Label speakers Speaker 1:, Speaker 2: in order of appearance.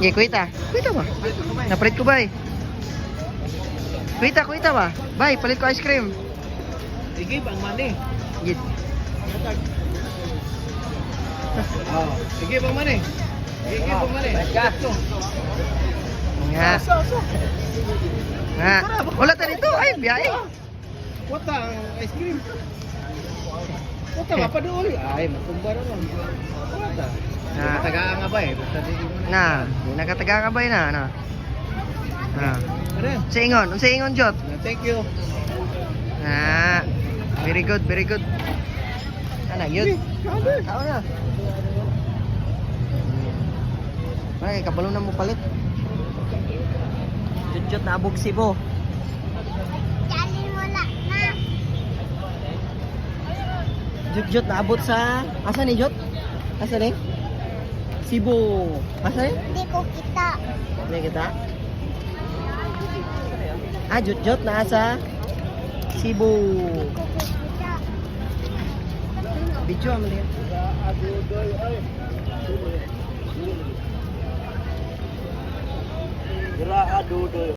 Speaker 1: Sige, kuita. Kuita ba? Napalit ko ba eh? Kuita ba? Bay, palit ko ice cream.
Speaker 2: Sige, pang mani.
Speaker 1: Gid.
Speaker 2: Oh, sige, pang mani. Sige, pang mani.
Speaker 1: Nga. Nga. Wala ta dito. Ay, biyahe.
Speaker 2: Wata ang ice cream. Wata, mapadool. Ay, matumba naman. Wata. Tagaan nga ba eh? Basta di mo na.
Speaker 1: Na, di nakataga ka ba na? Na. Na.
Speaker 2: Ano?
Speaker 1: Sa ingon, Jot.
Speaker 2: Thank you.
Speaker 1: Ah, very good, very good. Ana, yun. Tao na. Ay, kabalo na mo palit. Jot na abog sibo.
Speaker 3: Dali wala na.
Speaker 1: Jot na abot sa... Asa ni Jot? Asa ni? Sibo. Asa ni?
Speaker 3: Hindi ko kita.
Speaker 1: Hindi kita? Ah, Jot na asa? Sibo.
Speaker 3: Hindi ko kita.
Speaker 1: Video mo lihat.
Speaker 2: Gira adudoy.